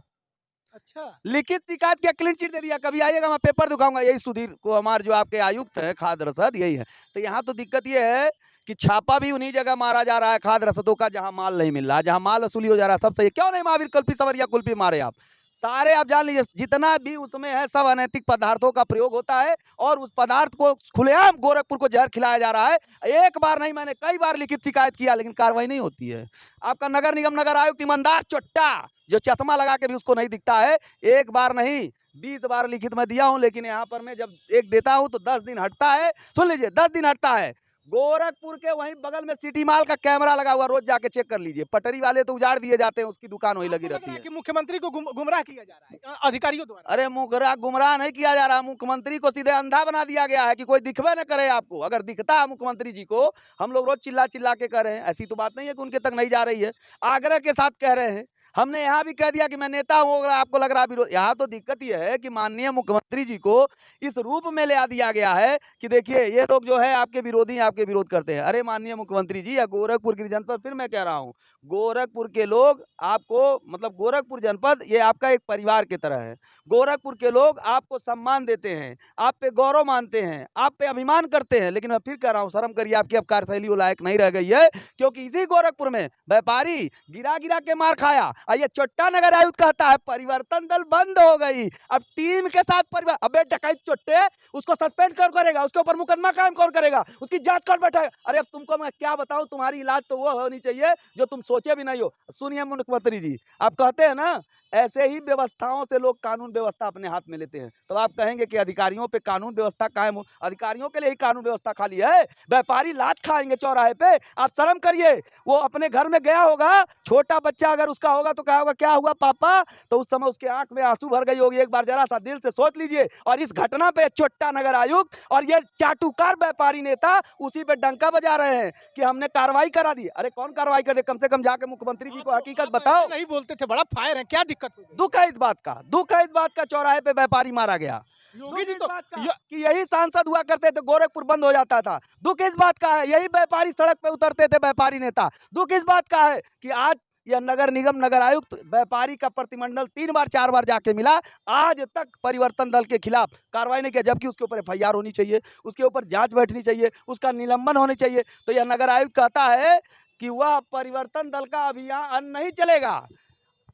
अच्छा, लिखित शिकायत किया, क्लीन चिट दे दिया। कभी आइएगा, मैं पेपर दिखाऊंगा। यही सुधीर कुमार जो आपके आयुक्त है खाद्य रसद, यही है। तो यहाँ तो दिक्कत ये है कि छापा भी उन्हीं जगह मारा जा रहा है खाद्य रसदों का जहां माल नहीं मिल रहा, जहां माल वसूली हो जा रहा है। सब सही है, क्यों नहीं महावीर कुल्फी संवरिया कुल्फी मारे आप? सारे आप जान लीजिए, जितना भी उसमें है सब अनैतिक पदार्थों का प्रयोग होता है, और उस पदार्थ को खुलेआम गोरखपुर को जहर खिलाया जा रहा है। एक बार नहीं, मैंने कई बार लिखित शिकायत किया, लेकिन कार्रवाई नहीं होती है। आपका नगर निगम नगर आयुक्त ईमानदार चोट्टा, जो चश्मा लगा के भी उसको नहीं दिखता है, एक बार नहीं 20 बार लिखित में दिया हूं, लेकिन यहाँ पर मैं जब एक देता हूं तो 10 दिन हटता है। सुन लीजिए, 10 दिन हटता है। गोरखपुर के वहीं बगल में सिटी मॉल का कैमरा लगा हुआ, रोज जाके चेक कर लीजिए। पटरी वाले तो उजाड़ दिए जाते हैं, उसकी दुकान वहीं लगी आपको लग रहती रहा है है। कि मुख्यमंत्री को गुमराह किया जा रहा है अधिकारियों द्वारा? अरे गुमराह नहीं किया जा रहा, मुख्यमंत्री को सीधे अंधा बना दिया गया है कि कोई दिखबे न करे आपको। अगर दिखता है मुख्यमंत्री जी को, हम लोग रोज चिल्ला चिल्ला के कह रहे हैं, ऐसी तो बात नहीं है कि उनके तक नहीं जा रही है। आग्रह के साथ कह रहे हैं। हमने यहाँ भी कह दिया कि मैं नेता हूँ, अगर आपको लग रहा विरोध। यहाँ तो दिक्कत यह है कि माननीय मुख्यमंत्री जी को इस रूप में ले आ दिया गया है कि देखिए ये लोग जो है आपके विरोधी, आपके विरोध करते हैं। अरे माननीय मुख्यमंत्री जी, या गोरखपुर की जनपद, फिर मैं कह रहा हूँ, गोरखपुर के लोग आपको, मतलब गोरखपुर जनपद ये आपका एक परिवार की तरह है। गोरखपुर के लोग आपको सम्मान देते हैं, आप पे गौरव मानते हैं, आप पे अभिमान करते हैं। लेकिन मैं फिर कह रहा हूं, शर्म करिए, आपकी अब कार्यशैली वो लायक नहीं रह गई है। क्योंकि इसी गोरखपुर में व्यापारी गिरा गिरा के मार खाया, और ये चोट्टा नगर आयुक्त कहता है परिवर्तन दल बंद हो गई, अब टीम के साथ परिवर्तन। अबे डकैत चोट्टे, उसको सस्पेंड कौन करेगा, उसके ऊपर मुकदमा कायम कौन करेगा, उसकी जांच कौन बैठाएगा? अरे अब तुमको मैं क्या बताऊं, तुम्हारी इलाज तो वो होनी चाहिए जो तुम सोचे भी नहीं हो। सुनिए मुख्यमंत्री जी, आप कहते हैं ना ऐसे ही व्यवस्थाओं से लोग कानून व्यवस्था अपने हाथ में लेते हैं, तो आप कहेंगे कि अधिकारियों पे कानून व्यवस्था कायम हो, अधिकारियों के लिए ही कानून व्यवस्था खाली है? व्यापारी लात खाएंगे चौराहे पे, आप शर्म करिए। वो अपने घर में गया होगा, छोटा बच्चा अगर उसका होगा तो कहा होगा क्या हुआ पापा, तो उस समय उसके आंख में आंसू भर गई होगी। एक बार जरा सा दिल से सोच लीजिए। और इस घटना पे चोट्टा नगर आयुक्त और ये चाटुकार व्यापारी नेता उसी पे डंका बजा रहे हैं कि हमने कार्रवाई करा दी। अरे कौन कार्रवाई कर दे, कम से कम जाके मुख्यमंत्री जी को हकीकत आप बताओ। ऐसे नहीं बोलते थे, बड़ा फायर है, क्या दिक्कत हो गई? दुख है इस बात का, दुख है इस बात का, चौराहे पे व्यापारी मारा गया। योगी दुख जी इस तो बात का कि यही सांसद हुआ करते थे, गोरखपुर बंद हो जाता था। दुख इस बात का है यही व्यापारी सड़क पे उतरते थे, व्यापारी नेता। दुख इस बात का है कि आज यह नगर निगम नगर आयुक्त व्यापारी का प्रतिमंडल 3 बार 4 बार जाके मिला, आज तक परिवर्तन दल के खिलाफ कार्रवाई नहीं किया, जबकि उसके ऊपर एफआईआर होनी चाहिए, उसके ऊपर जांच बैठनी चाहिए, उसका निलंबन होनी चाहिए। तो यह नगर आयुक्त कहता है कि वह परिवर्तन दल का अभियान नहीं चलेगा,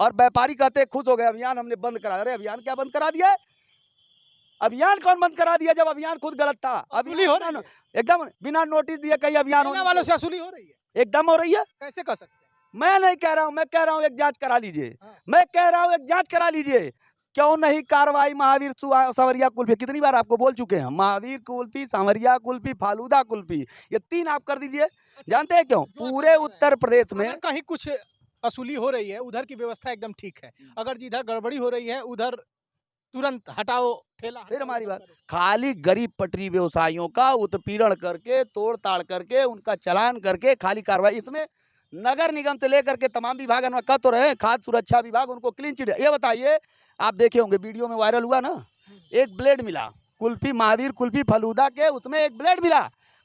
और व्यापारी कहते खुश हो गए अभियान हमने बंद करा। अरे अभियान क्या बंद करा दिया है? अभियान कौन बंद करा दिया जब अभियान खुद गलत था? वसूली हो रही है? एकदम बिना नोटिस दिए कई अभियान ठेला होने वालों से चाहिए। वसूली हो रही है? एकदम हो रही है। कैसे कर सकते हैं? मैं नहीं कह रहा हूं, मैं कह रहा हूं एक जांच करा लीजिए। हाँ। मैं कह रहा हूं एक जांच करा लीजिए। क्यों नहीं कार्रवाई महावीर सांवरिया कुल्फी, कितनी बार आपको बोल चुके हैं, महावीर कुल्फी, सांवरिया कुल्फी, फालूदा कुल्फी, ये 3 आप कर दीजिए। जानते हैं क्यों? जो आप पूरे कह रहे हैं, उत्तर प्रदेश में अगर कहीं कुछ वसूली हो रही है, उधर की व्यवस्था एकदम ठीक है, अगर जिधर गड़बड़ी हो रही है उधर तुरंत हटाओ, ठेला फिर हटाओ, हमारी इधर बात, करो। खाली गरीब पटरी व्यवसायियों का उत्पीड़न करके, तोड़ ताड़ करके, उनका चलान करके खाली कार्रवाई। इसमें नगर निगम से लेकर के तमाम विभाग कह तो रहे हैं, खाद्य सुरक्षा विभाग उनको क्लीन चिट। ये बताइए, आप देखे होंगे वीडियो में वायरल हुआ ना, एक ब्लेड मिला कुल्फी, महावीर कुल्फी फलूदा के, उसमें एक ब्लेड मिला।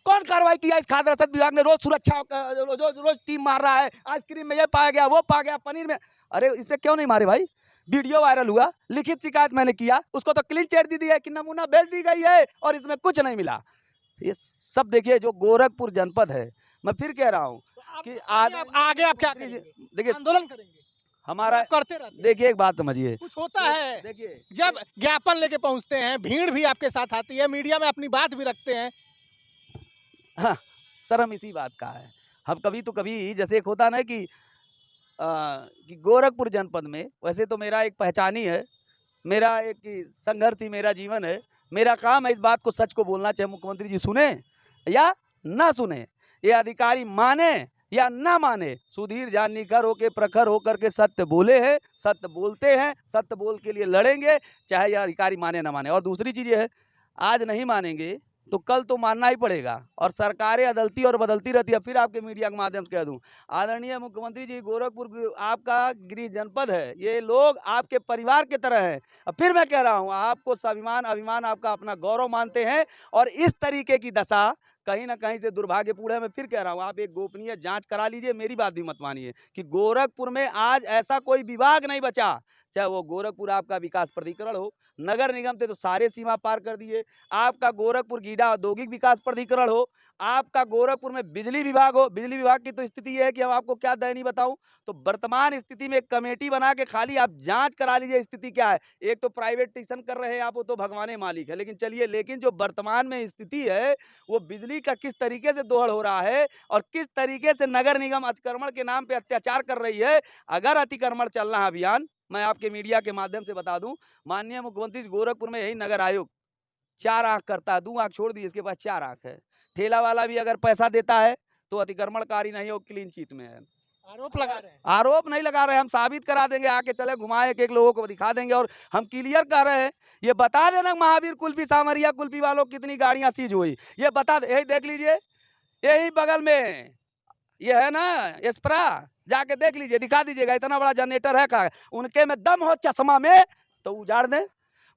कौन कार्रवाई किया? इस खाद्य रसद विभाग ने रोज सुरक्षा रोज रोज टीम मार रहा है, आइसक्रीम में ये पाया गया, वो पाया गया, पनीर में। अरे इस पे क्यों नहीं मारे भाई? वीडियो वायरल हुआ, लिखित शिकायत मैंने किया, उसको तो क्लीन चिट दी है कि नमूना भेज दी गई है और इसमें कुछ नहीं मिला। ये सब देखिए जो गोरखपुर जनपद है, मैं फिर कह रहा हूँ तो आप कि आगे आप क्या करेंगे? देखिए आंदोलन करेंगे? हमारा, आप करते रहते हैं। देखिए एक बात समझिए, कुछ होता है देखिए जब ज्ञापन लेके पहुंचते हैं, भीड़ भी आपके साथ आती है, मीडिया में अपनी बात भी रखते हैं। हाँ, शर्म इसी बात का है। हम कभी तो कभी जैसे एक होता ना कि गोरखपुर जनपद में, वैसे तो मेरा एक पहचान ही है, मेरा एक संघर्ष ही मेरा जीवन है। मेरा काम है इस बात को, सच को बोलना, चाहे मुख्यमंत्री जी सुने या ना सुने, ये अधिकारी माने या ना माने, सुधीर जाननीकर होके प्रखर होकर के सत्य बोले हैं, सत्य बोलते हैं, सत्य बोल के लिए लड़ेंगे, चाहे यह अधिकारी माने ना माने। और दूसरी चीज ये है, आज नहीं मानेंगे तो कल तो मानना ही पड़ेगा, और सरकारें अदलती और बदलती रहती है। फिर आपके मीडिया के माध्यम से कह दूं, आदरणीय मुख्यमंत्री जी, गोरखपुर आपका गृह जनपद है, ये लोग आपके परिवार की तरह हैं। अब फिर मैं कह रहा हूं, आपको स्वाभिमान अभिमान आपका अपना गौरव मानते हैं, और इस तरीके की दशा कहीं ना कहीं से दुर्भाग्यपूर्ण है। मैं फिर कह रहा हूं, आप एक गोपनीय जांच करा लीजिए, मेरी बात भी मत मानिए, कि गोरखपुर में आज ऐसा कोई विभाग नहीं बचा, चाहे वो गोरखपुर आपका विकास प्राधिकरण हो, नगर निगम से तो सारे सीमा पार कर दिए, आपका गोरखपुर गीडा औद्योगिक विकास प्राधिकरण हो, आपका गोरखपुर में बिजली विभाग हो। बिजली विभाग की तो स्थिति ये है कि अब आपको क्या दयनीय बताऊं, तो वर्तमान स्थिति में एक कमेटी बना के खाली आप जांच करा लीजिए स्थिति क्या है। एक तो प्राइवेटाइजेशन कर रहे हैं आप, वो तो भगवान मालिक है, लेकिन चलिए, लेकिन जो वर्तमान में स्थिति है वो बिजली का किस तरीके से दोहड़ हो रहा है, और किस तरीके से नगर निगम अतिक्रमण के नाम पे अत्याचार कर रही है। अगर अतिक्रमण चल रहा है अभियान, मैं आपके मीडिया के माध्यम से बता दूं, माननीय मुख्यमंत्री गोरखपुर में यही नगर आयोग 4 आंख करता है, 2 आंख छोड़ दी, इसके पास 4 आंख है। ठेला वाला भी अगर पैसा देता है तो अतिक्रमणकारी नहीं हो, क्लीन चिट में है। आरोप लगा रहे हैं। आरोप नहीं लगा रहे, हम साबित करा देंगे, आके चले घुमाए एक एक लोगों को दिखा देंगे, और हम क्लियर कर रहे हैं। ये बता देना महावीर कुल्फी सांवरिया कुल्फी वालों कितनी गाड़ियां सीज हुई, ये बता दे, यही देख लीजिए, यही बगल में ये है ना एस्प्रा, जाके देख लीजिए, दिखा दीजिएगा, इतना बड़ा जनरेटर है का। उनके में दम हो चश्मा में तो उजाड़ दें,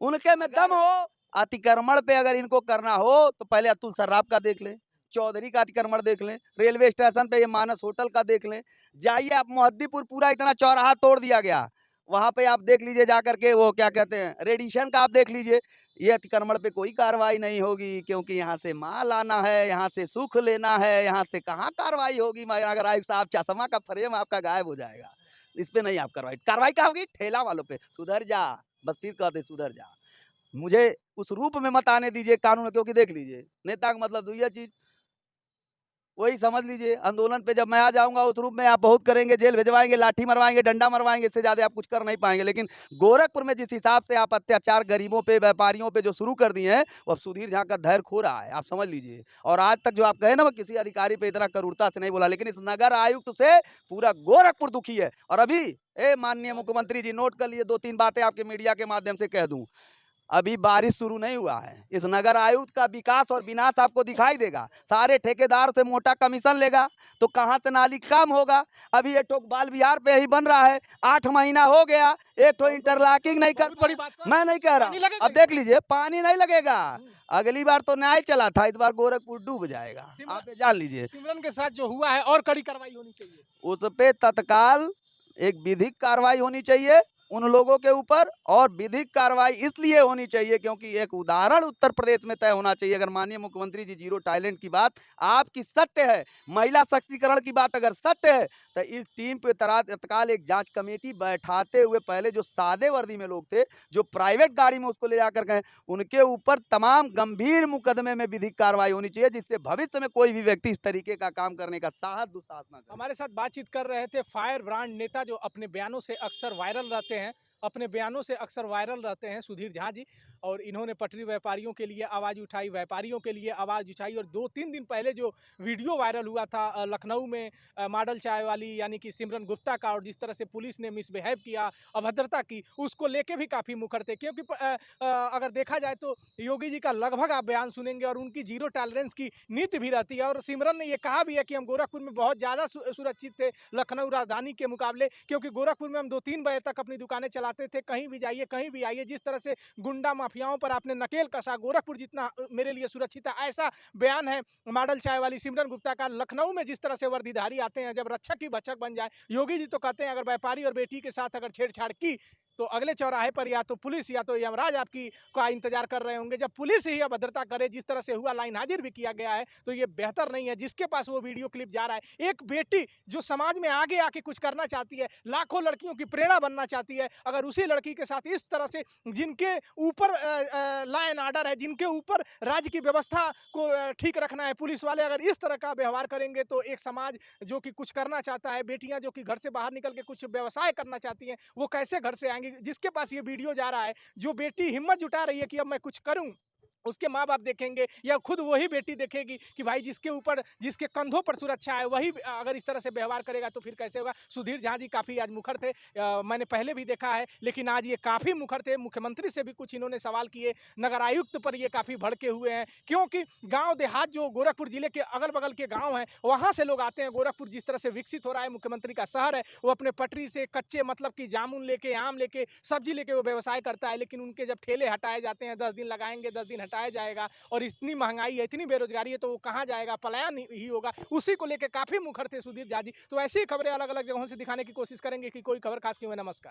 उनके में दम हो। अतिक्रमण पे अगर इनको करना हो तो पहले अतुल सर्राफ का देख लें, चौधरी का अतिक्रमण देख लें, रेलवे स्टेशन पे ये मानस होटल का देख लें, जाइए आप मोहद्दीपुर, पूरा इतना चौराहा तोड़ दिया गया, वहां पे आप देख लीजिए जाकर के, वो क्या कहते हैं रेडिशन का आप देख लीजिए। ये अतिक्रमण पे कोई कार्रवाई नहीं होगी, क्योंकि यहाँ से माल आना है, यहाँ से सुख लेना है, यहाँ से कहाँ कार्रवाई होगी। मैं अगर आयुक्त साहब चश्मा का फ्रेम आपका गायब हो जाएगा। इस पे नहीं आप कार्रवाई कार्रवाई क्या होगी? ठेला वालों पे, सुधर जा, बस फिर कहते सुधर जा। मुझे उस रूप में मत आने दीजिए कानून, क्योंकि देख लीजिए, नेता का मतलब दुइया चीज़, वही समझ लीजिए। आंदोलन पे जब मैं आ जाऊँगा उस रूप में, आप बहुत करेंगे, जेल भिजवाएँगे, लाठी मरवाएँगे, डंडा मरवाएँगे, इससे ज़्यादा आप कुछ कर नहीं पाएँगे। लेकिन गोरखपुर में जिस हिसाब से आप अत्याचार गरीबों पे, व्यापारियों पे जो शुरू कर दिए हैं, वो अब सुधीर झा का धैर्य खो रहा है, आप समझ लीजिए। और आज तक जो आप कहे ना, वो किसी अधिकारी पे इतना क्रूरता से नहीं बोला, लेकिन इस नगर आयुक्त से पूरा गोरखपुर दुखी है। और अभी माननीय मुख्यमंत्री जी, नोट कर लिए, 2-3 बातें आपके मीडिया के माध्यम से कह दूँ। अभी बारिश शुरू नहीं हुआ है, इस नगर आयुक्त का विकास और विनाश आपको दिखाई देगा। सारे ठेकेदार से मोटा कमीशन लेगा, तो कहाँ से नाली काम होगा? अभी ये ठोक बाल विहार पे ही बन रहा है, 8 महीना हो गया, एक ठो इंटरलॉकिंग नहीं कर बहुत बड़ी बात है। मैं नहीं कह रहा पानी हूँ। लगेगा अब देख लीजिए, पानी नहीं लगेगा। हम्म। अगली बार तो न्याय चला था, इस बार गोरखपुर डूब जाएगा, सिमरन आप ये जान लीजिए। सिमरन के साथ जो हुआ है और कड़ी कार्रवाई होनी चाहिए। उस पे तत्काल एक विधिक कार्रवाई होनी चाहिए उन लोगों के ऊपर, और विधिक कार्रवाई इसलिए होनी चाहिए क्योंकि एक उदाहरण उत्तर प्रदेश में तय होना चाहिए। अगर माननीय मुख्यमंत्री जी जीरो टैलेंट की बात आपकी सत्य है, महिला सशक्तिकरण की बात अगर सत्य है, तो इस टीम पे तत्काल एक जांच कमेटी बैठाते हुए, पहले जो सादे वर्दी में लोग थे, जो प्राइवेट गाड़ी में उसको ले जाकर गए, उनके ऊपर तमाम गंभीर मुकदमे में विधिक कार्रवाई होनी चाहिए, जिससे भविष्य में कोई भी व्यक्ति इस तरीके का काम करने का साहस दुस्साहस ना करे। हमारे साथ बातचीत कर रहे थे फायर ब्रांड नेता जो अपने बयानों से अक्सर वायरल रहते हैं, सुधीर झा जी। और इन्होंने पटरी व्यापारियों के लिए आवाज़ उठाई, व्यापारियों के लिए आवाज़ उठाई। और 2-3 दिन पहले जो वीडियो वायरल हुआ था लखनऊ में मॉडल चाय वाली यानी कि सिमरन गुप्ता का, और जिस तरह से पुलिस ने मिसबिहेव किया, अभद्रता की, उसको लेके भी काफ़ी मुखर थे। क्योंकि अगर देखा जाए तो योगी जी का लगभग आप बयान सुनेंगे और उनकी जीरो टॉलरेंस की नीति भी रहती है। और सिमरन ने ये कहा भी है कि हम गोरखपुर में बहुत ज़्यादा सुरक्षित थे लखनऊ राजधानी के मुकाबले, क्योंकि गोरखपुर में हम 2-3 बजे तक अपनी दुकानें चलाते थे, कहीं भी जाइए, कहीं भी आइए। जिस तरह से गुंडा माफियाओं पर आपने नकेल कसा, गोरखपुर जितना मेरे लिए सुरक्षित है, ऐसा बयान है मॉडल चाय वाली सिमरन गुप्ता का। लखनऊ में जिस तरह से वर्दीधारी आते हैं, जब रक्षक ही भक्षक बन जाए, योगी जी तो कहते हैं अगर व्यापारी और बेटी के साथ अगर छेड़छाड़ की तो अगले चौराहे पर या तो पुलिस या तो यमराज आपकी का इंतजार कर रहे होंगे। जब पुलिस ही अभद्रता करे, जिस तरह से हुआ, लाइन हाजिर भी किया गया है, तो ये बेहतर नहीं है। जिसके पास वो वीडियो क्लिप जा रहा है, एक बेटी जो समाज में आगे आके कुछ करना चाहती है, लाखों लड़कियों की प्रेरणा बनना चाहती है, अगर उसी लड़की के साथ इस तरह से, जिनके ऊपर लॉ एंड ऑर्डर है, जिनके ऊपर राज्य की व्यवस्था को ठीक रखना है, पुलिस वाले अगर इस तरह का व्यवहार करेंगे, तो एक समाज जो कि कुछ करना चाहता है, बेटियां जो कि घर से बाहर निकल के कुछ व्यवसाय करना चाहती हैं, वो कैसे घर से आएंगी? जिसके पास ये वीडियो जा रहा है, जो बेटी हिम्मत जुटा रही है कि अब मैं कुछ करूं, उसके माँ बाप देखेंगे या खुद वही बेटी देखेगी कि भाई जिसके ऊपर, जिसके कंधों पर सुरक्षा है, वही अगर इस तरह से व्यवहार करेगा तो फिर कैसे होगा। सुधीर झा जी काफ़ी आज मुखर थे, मैंने पहले भी देखा है, लेकिन आज ये काफ़ी मुखर थे। मुख्यमंत्री से भी कुछ इन्होंने सवाल किए, नगर आयुक्त पर ये काफ़ी भड़के हुए हैं, क्योंकि गांव देहात जो गोरखपुर जिले के अगल बगल के गांव हैं, वहां से लोग आते हैं। गोरखपुर जिस तरह से विकसित हो रहा है, मुख्यमंत्री का शहर है, वो अपने पटरी से कच्चे मतलब कि जामुन लेके, आम लेके, सब्जी लेके वो व्यवसाय करता है, लेकिन उनके जब ठेले हटाए जाते हैं, 10 दिन लगाएंगे, 10 दिन हटाया जाएगा, और इतनी महंगाई है, इतनी बेरोजगारी है, तो वो कहाँ जाएगा? पलायन ही होगा। उसी को लेकर काफी मुखर थे सुधीर झा जी। तो ऐसी खबरें अलग अलग जगहों से दिखाने की कोशिश करेंगे कि कोई खबर खास क्यों है। नमस्कार।